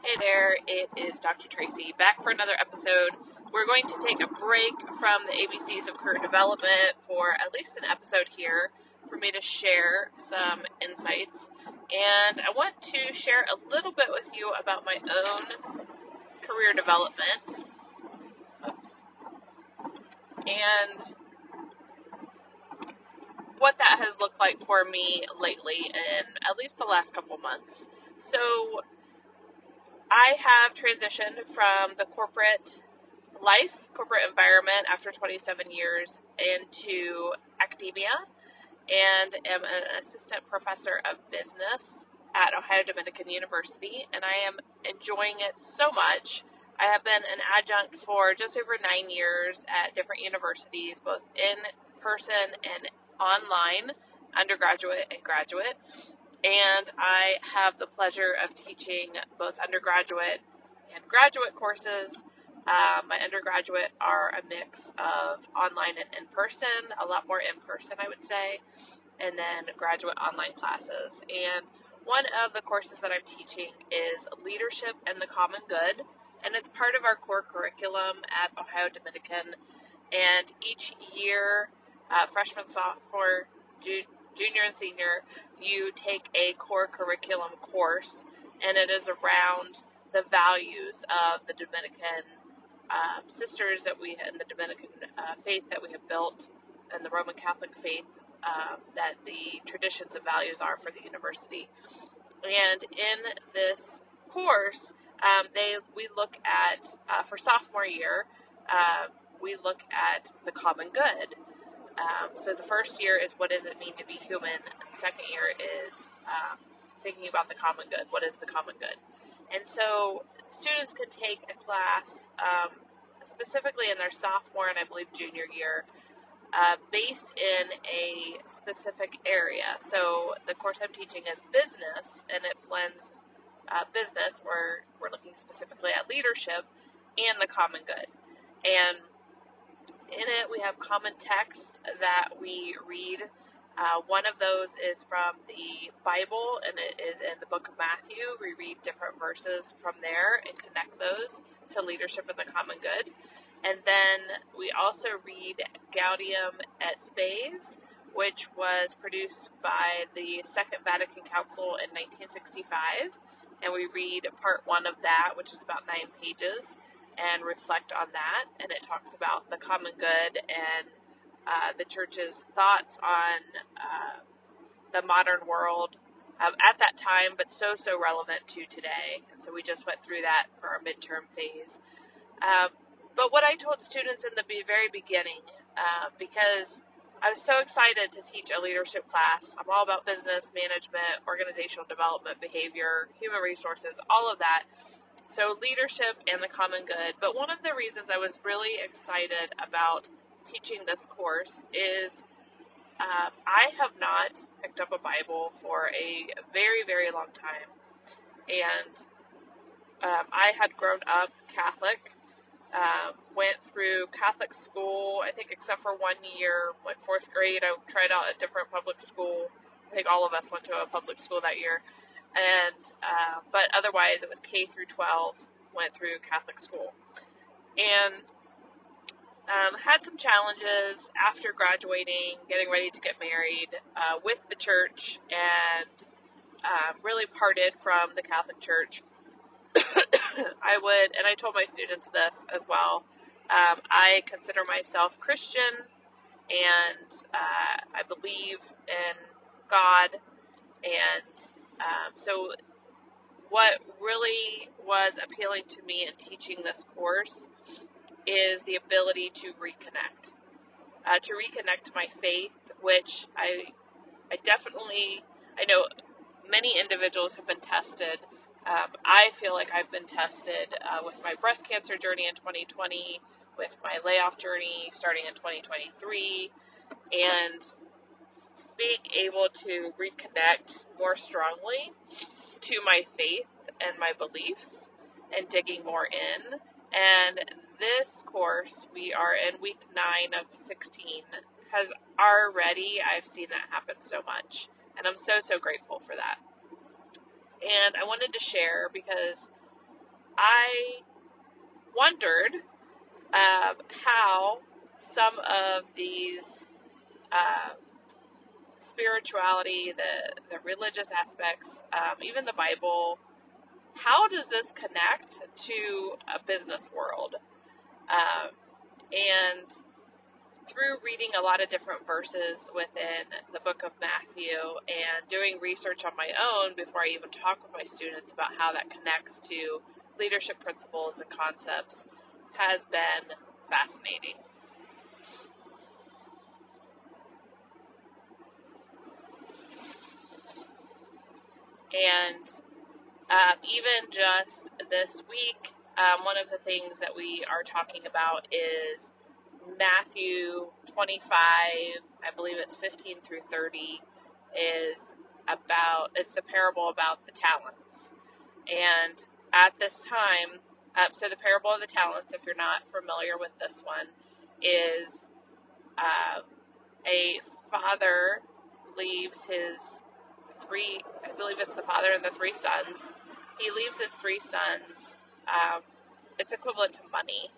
Hey there, it is Dr. Tracy back for another episode. We're going to take a break from the ABCs of career development for at least an episode here for me to share some insights. And I want to share a little bit with you about my own career development. And what that has looked like for me lately in at least the last couple months. So I have transitioned from the corporate environment after 27 years into academia and am an assistant professor of business at Ohio Dominican University, and I am enjoying it so much. I have been an adjunct for just over 9 years at different universities, both in person and online, undergraduate and graduate. And I have the pleasure of teaching both undergraduate and graduate courses. My undergraduate are a mix of online and in-person, a lot more in-person, I would say, and then graduate online classes. And one of the courses that I'm teaching is Leadership and the Common Good, and it's part of our core curriculum at Ohio Dominican. And each year, freshman, sophomore, junior, and senior, you take a core curriculum course, and it is around the values of the Dominican sisters that we, in the Dominican faith that we have built, and the Roman Catholic faith, that the traditions and values are for the university. And in this course, we look at, for sophomore year, we look at the common good. So the first year is what does it mean to be human, and the second year is thinking about the common good. What is the common good? And so students can take a class specifically in their sophomore and I believe junior year based in a specific area. So the course I'm teaching is business, and it blends business, where we're looking specifically at leadership, and the common good. And in it, we have common text that we read. One of those is from the Bible, and it is in the book of Matthew. We read different verses from there and connect those to leadership and the common good. And then we also read Gaudium et Spes, which was produced by the Second Vatican Council in 1965. And we read part one of that, which is about 9 pages, and reflect on that. And it talks about the common good and the church's thoughts on the modern world at that time, but so relevant to today. And so we just went through that for our midterm phase. But what I told students in the very beginning, because I was so excited to teach a leadership class. I'm all about business, management, organizational development, behavior, human resources, all of that. So leadership and the common good. But one of the reasons I was really excited about teaching this course is I have not picked up a Bible for a very, very long time. And I had grown up Catholic, went through Catholic school, I think except for 1 year, like 4th grade, I tried out a different public school. I think all of us went to a public school that year. And but otherwise it was K through 12, went through Catholic school. And had some challenges after graduating, getting ready to get married with the church, and really parted from the Catholic Church. And I told my students this as well, I consider myself Christian, and I believe in God, and so what really was appealing to me in teaching this course is the ability to reconnect to my faith, which I know many individuals have been tested. I feel like I've been tested with my breast cancer journey in 2020, with my layoff journey starting in 2023, and being able to reconnect more strongly to my faith and my beliefs and digging more in. And this course, we are in week 9 of 16, has already, I've seen that happen so much. And I'm so grateful for that. And I wanted to share because I wondered how some of these uh, spirituality, the religious aspects, even the Bible, how does this connect to a business world? And through reading a lot of different verses within the book of Matthew and doing research on my own before I even talk with my students about how that connects to leadership principles and concepts has been fascinating. And even just this week, one of the things that we are talking about is Matthew 25, I believe it's 15 through 30, it's the parable about the talents. And at this time, so the parable of the talents, if you're not familiar with this one, is a father leaves his I believe it's the father and the three sons. He leaves his three sons, it's equivalent to money.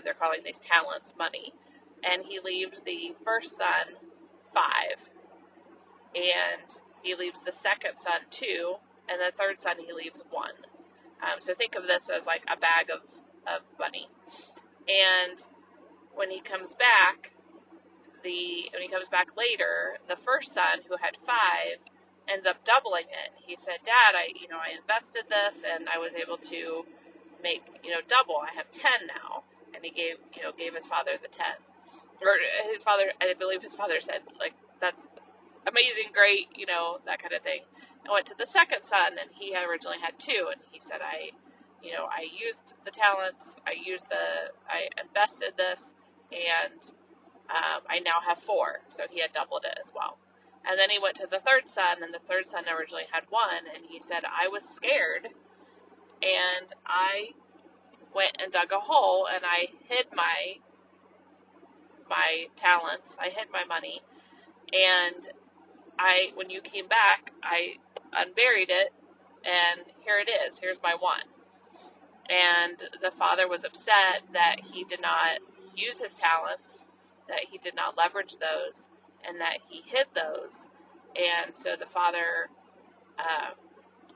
They're calling these talents money. And he leaves the first son 5. And he leaves the second son 2. And the third son he leaves 1. So think of this as like a bag of money. And when he comes back, later, the first son who had 5 ends up doubling it. He said, "Dad, I invested this and I was able to make, double. I have 10 now." And he gave his father the 10. Or his father, I believe his father said, like, "That's amazing, great," that kind of thing. I went to the second son, and he originally had 2, and he said, I used the talents, I invested this, and I now have 4, so he had doubled it as well. And then he went to the third son, and the third son originally had 1, and he said, "I was scared, and I went and dug a hole, and I hid my talents, I hid my money, and when you came back, I unburied it, and here it is, here's my 1. And the father was upset that he did not use his talents, that he did not leverage those, and that he hid those. And so the father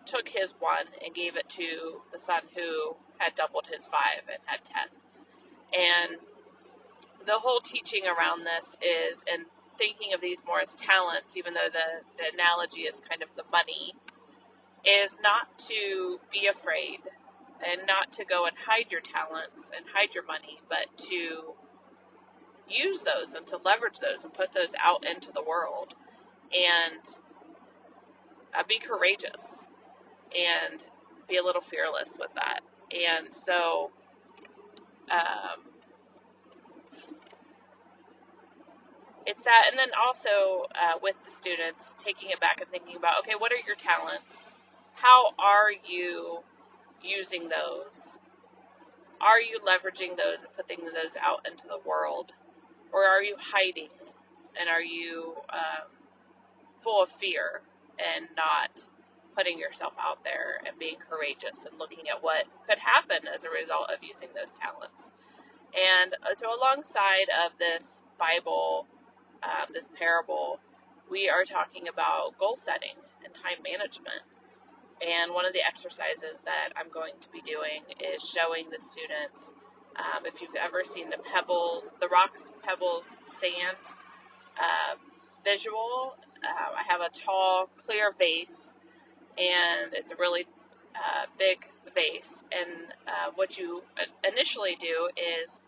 took his 1 and gave it to the son who had doubled his 5 and had 10. And the whole teaching around this is, and thinking of these more as talents, even though the analogy is kind of the money, is not to be afraid and not to go and hide your talents and hide your money, but to use those and to leverage those and put those out into the world and be courageous and be a little fearless with that. And so it's that, and then also with the students, taking it back and thinking about, okay, what are your talents? How are you using those? Are you leveraging those and putting those out into the world? Or are you hiding? And are you full of fear and not putting yourself out there and being courageous and looking at what could happen as a result of using those talents? And so alongside of this Bible, this parable, we are talking about goal setting and time management. And one of the exercises that I'm going to be doing is showing the students, if you've ever seen the rocks, pebbles, sand visual, I have a tall, clear vase, and it's a really big vase. And what you initially do is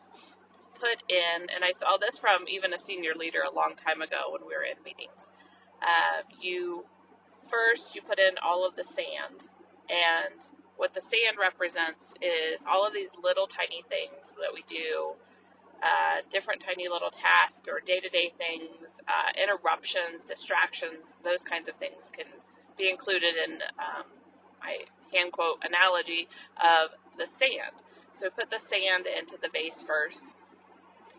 put in, and I saw this from even a senior leader a long time ago when we were in meetings, you put in all of the sand, and what the sand represents is all of these little tiny things that we do, different tiny little tasks or day-to-day things, interruptions, distractions, those kinds of things can be included in my hand quote analogy of the sand. So we put the sand into the vase first,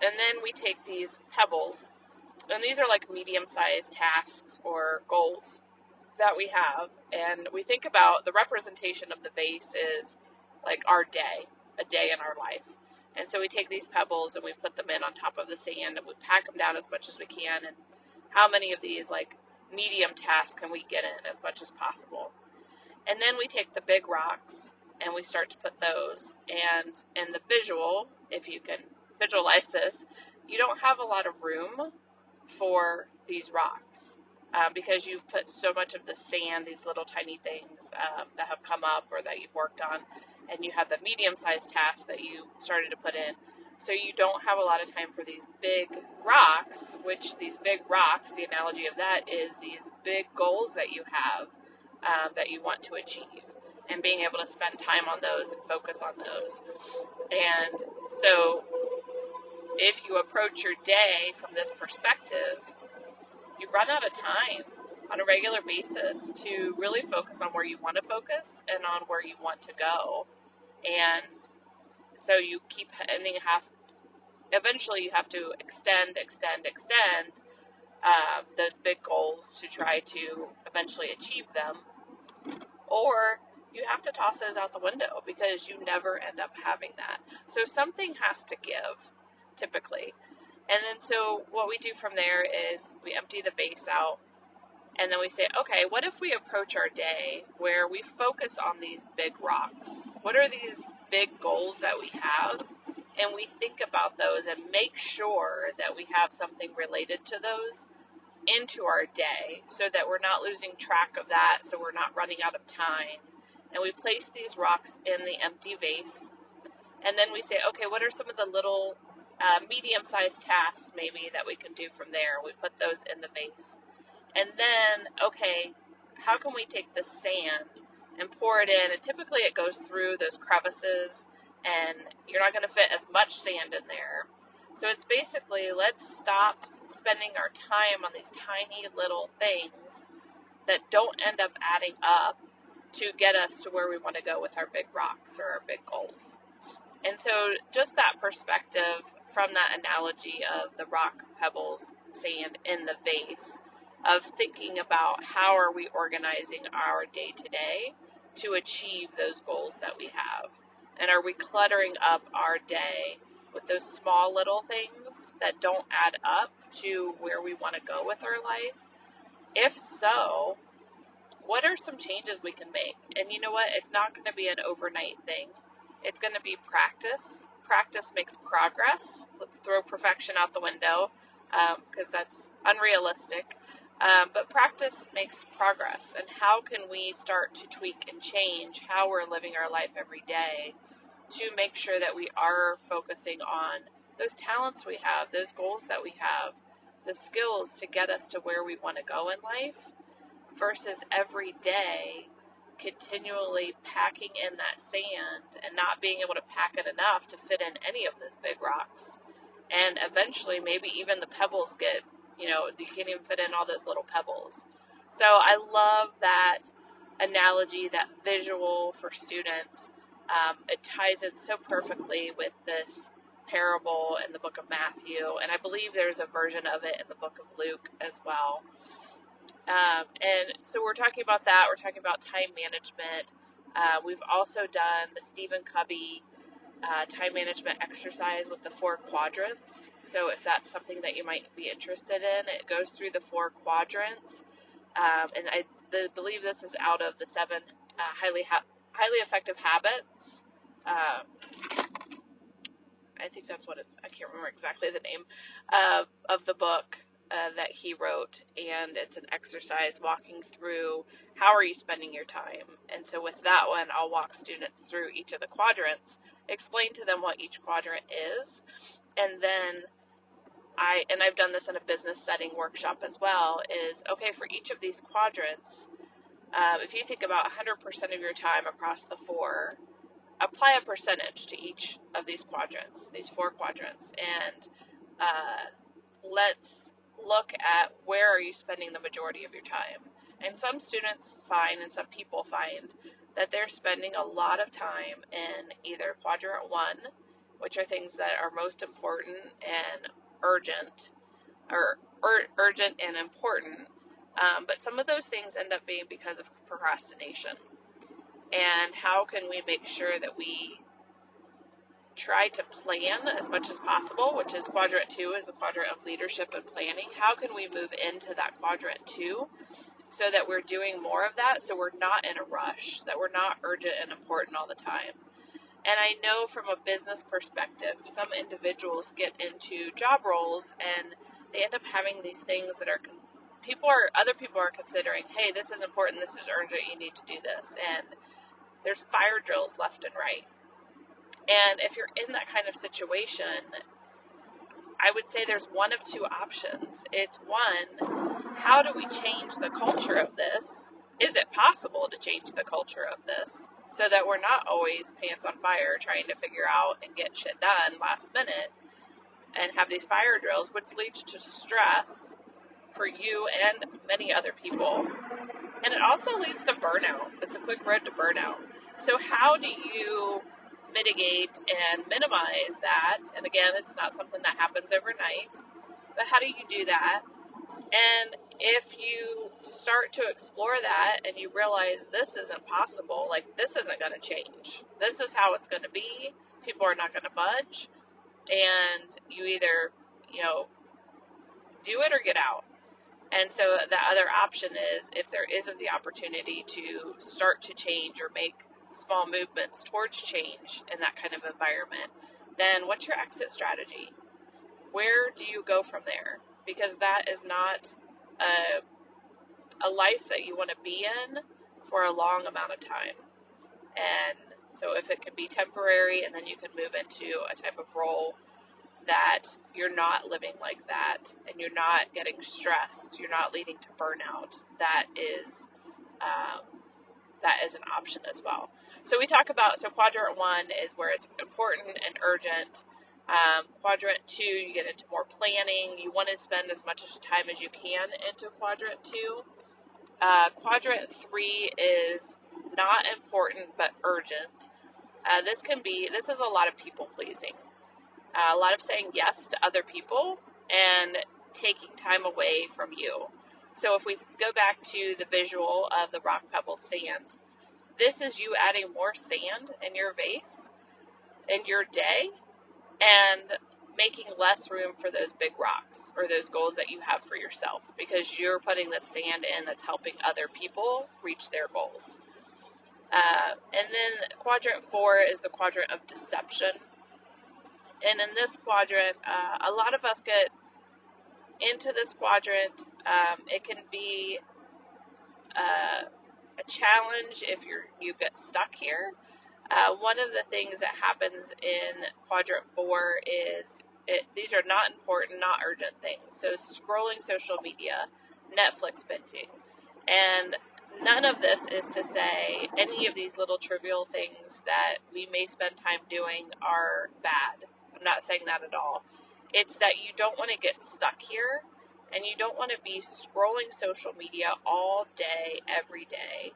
and then we take these pebbles, and these are like medium-sized tasks or goals that we have, and we think about the representation of the vase is like our day, a day in our life. And so we take these pebbles and we put them in on top of the sand and we pack them down as much as we can. And how many of these like medium tasks can we get in as much as possible? And then we take the big rocks and we start to put those. And in the visual, if you can visualize this, you don't have a lot of room for these rocks because you've put so much of the sand, these little tiny things that have come up or that you've worked on, and you have the medium-sized tasks that you started to put in. So you don't have a lot of time for these big rocks, which these big rocks, the analogy of that is these big goals that you have that you want to achieve, and being able to spend time on those and focus on those. And so if you approach your day from this perspective, you run out of time on a regular basis to really focus on where you want to focus and on where you want to go. And so you keep ending eventually you have to extend those big goals to try to eventually achieve them. Or you have to toss those out the window because you never end up having that. So something has to give, typically. And then so what we do from there is we empty the vase out, and then we say, okay, what if we approach our day where we focus on these big rocks? What are these big goals that we have? And we think about those and make sure that we have something related to those into our day so that we're not losing track of that, so we're not running out of time. And we place these rocks in the empty vase. And then we say, okay, what are some of the little medium-sized tasks maybe that we can do from there? We put those in the vase. And then, okay, how can we take the sand and pour it in? And typically it goes through those crevices, and you're not going to fit as much sand in there. So it's basically, let's stop spending our time on these tiny little things that don't end up adding up to get us to where we want to go with our big rocks or our big goals. And so just that perspective from that analogy of the rock, pebbles, sand in the vase, of thinking about how are we organizing our day-to-day to achieve those goals that we have. And are we cluttering up our day with those small little things that don't add up to where we want to go with our life? If so, what are some changes we can make? And you know what? It's not going to be an overnight thing. It's going to be practice. Practice makes progress. Let's throw perfection out the window because that's unrealistic. But practice makes progress. And how can we start to tweak and change how we're living our life every day to make sure that we are focusing on those talents we have, those goals that we have, the skills to get us to where we want to go in life, versus every day continually packing in that sand and not being able to pack it enough to fit in any of those big rocks. And eventually maybe even the pebbles get, you can't even fit in all those little pebbles. So I love that analogy, that visual for students. It ties in so perfectly with this parable in the book of Matthew, and I believe there's a version of it in the book of Luke as well. And so we're talking about that. We're talking about time management. We've also done the Stephen Covey time management exercise with the 4 quadrants. So if that's something that you might be interested in, it goes through the 4 quadrants. And I believe this is out of the 7 highly effective habits. I think that's what I can't remember exactly the name of the book that he wrote. And it's an exercise walking through how are you spending your time. And so with that one, I'll walk students through each of the quadrants, explain to them what each quadrant is, and then I've done this in a business setting workshop as well, is, okay, for each of these quadrants, if you think about 100% of your time across the 4, apply a percentage to each of these quadrants, these 4 quadrants, and let's look at where are you spending the majority of your time. And some students find, and some people find, that they're spending a lot of time in either quadrant 1, which are things that are most important and urgent, or urgent and important, but some of those things end up being because of procrastination. And how can we make sure that we try to plan as much as possible, which is quadrant 2 is the quadrant of leadership and planning. How can we move into that quadrant 2 so that we're doing more of that, so we're not in a rush, that we're not urgent and important all the time? And I know from a business perspective, some individuals get into job roles and they end up having these things that other people are considering, hey, this is important, this is urgent, you need to do this. And there's fire drills left and right. And if you're in that kind of situation, I would say there's one of two options. It's one, how do we change the culture of this? Is it possible to change the culture of this so that we're not always pants on fire trying to figure out and get shit done last minute and have these fire drills, which leads to stress for you and many other people. And it also leads to burnout. It's a quick road to burnout. So how do you mitigate and minimize that? And again, it's not something that happens overnight, but how do you do that? And if you start to explore that and you realize this isn't possible, like this isn't going to change, this is how it's going to be, people are not going to budge, and you either, do it or get out. And so the other option is, if there isn't the opportunity to start to change or make small movements towards change in that kind of environment, then what's your exit strategy? Where do you go from there? Because that is not a life that you want to be in for a long amount of time. And so if it can be temporary and then you can move into a type of role that you're not living like that and you're not getting stressed, you're not leading to burnout, that is an option as well. So we talk about, quadrant 1 is where it's important and urgent. Quadrant 2, you get into more planning. You want to spend as much time as you can into quadrant 2. Quadrant 3 is not important but urgent. This is a lot of people pleasing. A lot of saying yes to other people and taking time away from you. So if we go back to the visual of the rock, pebble, sand, this is you adding more sand in your vase in your day and making less room for those big rocks or those goals that you have for yourself, because you're putting the sand in that's helping other people reach their goals. And then quadrant 4 is the quadrant of deception. And in this quadrant, a lot of us get into this quadrant. It can be a challenge if you get stuck here. One of the things that happens in quadrant 4 is these are not important, not urgent things. So scrolling social media, Netflix binging, and none of this is to say any of these little trivial things that we may spend time doing are bad. I'm not saying that at all. It's that you don't want to get stuck here, and you don't want to be scrolling social media all day, every day.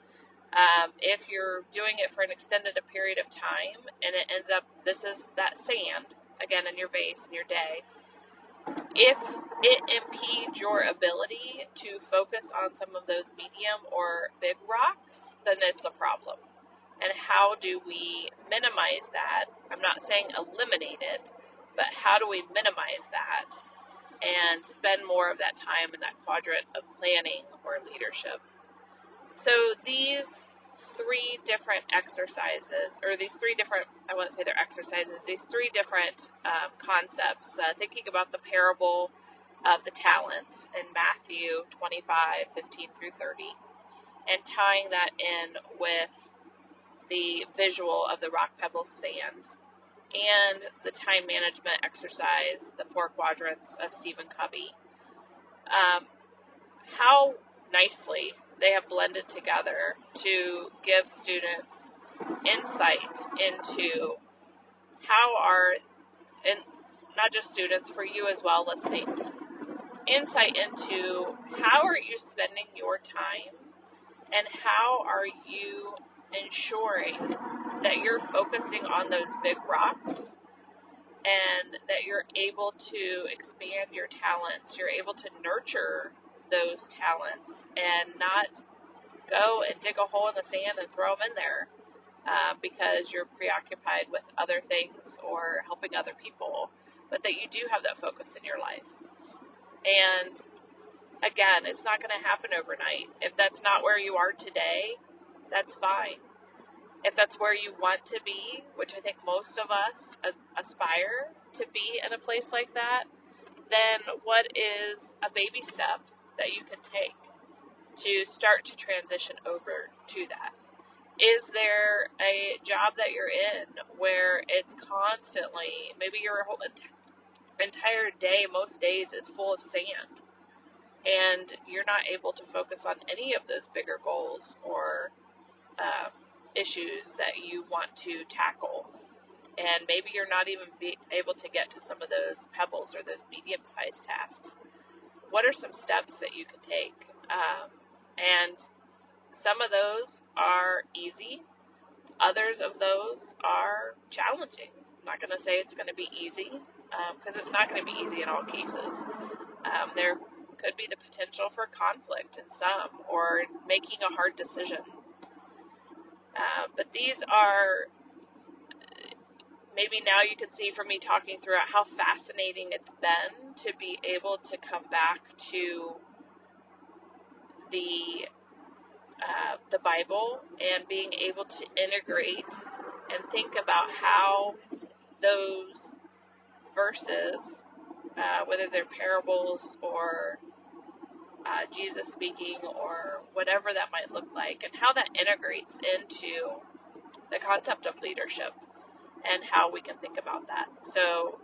If you're doing it for an extended period of time, and it ends up, this is that sand, again, in your vase, in your day, if it impedes your ability to focus on some of those medium or big rocks, then it's a problem. And how do we minimize that? I'm not saying eliminate it, but how do we minimize that and spend more of that time in that quadrant of planning or leadership? So these 3 different exercises, or these 3 different, I wouldn't say they're exercises, these 3 different concepts, thinking about the parable of the talents in Matthew 25:15 through 30, and tying that in with the visual of the rock, pebble, sand, and the time management exercise, the 4 quadrants of Stephen Covey. How nicely they have blended together to give students insight into and not just students, for you as well listening, insight into how are you spending your time and how are you ensuring that you're focusing on those big rocks and that you're able to expand your talents, you're able to nurture those talents and not go and dig a hole in the sand and throw them in there. because you're preoccupied with other things or helping other people, but that you do have that focus in your life. And again, it's not going to happen overnight. If that's not where you are today, that's fine. If that's where you want to be, which I think most of us aspire to be in a place like that, then what is a baby step that you can take to start to transition over to that? Is there a job that you're in where it's constantly, maybe your whole entire day, most days, is full of sand, and you're not able to focus on any of those bigger goals or issues that you want to tackle? And maybe you're not even able to get to some of those pebbles or those medium-sized tasks. What are some steps that you can take? And some of those are easy. Others of those are challenging. I'm not going to say it's going to be easy, because it's not going to be easy in all cases. There could be the potential for conflict in some, or making a hard decision. But these are, maybe now you can see from me talking throughout how fascinating it's been to be able to come back to the Bible and being able to integrate and think about how those verses, whether they're parables or Jesus speaking or whatever that might look like, and how that integrates into the concept of leadership and how we can think about that. So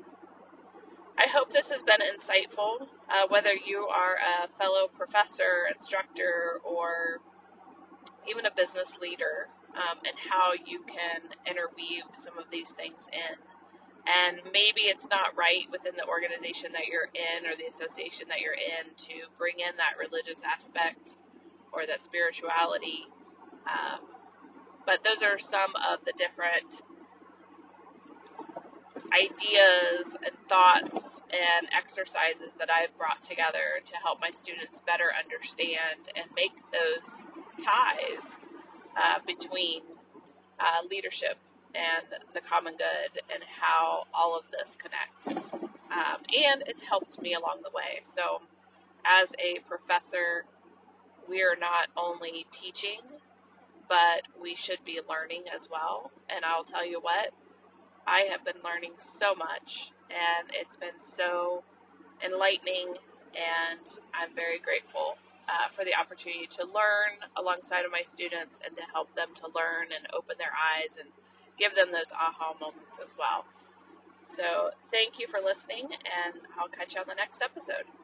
I hope this has been insightful, whether you are a fellow professor, instructor, or even a business leader, and how you can interweave some of these things in. And maybe it's not right within the organization that you're in or the association that you're in to bring in that religious aspect or that spirituality. But those are some of the different ideas and thoughts and exercises that I've brought together to help my students better understand and make those ties between leadership and the common good and how all of this connects. And it's helped me along the way. So as a professor, we are not only teaching, but we should be learning as well. And I'll tell you what, I have been learning so much, and it's been so enlightening, and I'm very grateful for the opportunity to learn alongside of my students and to help them to learn and open their eyes and give them those aha moments as well. So thank you for listening, and I'll catch you on the next episode.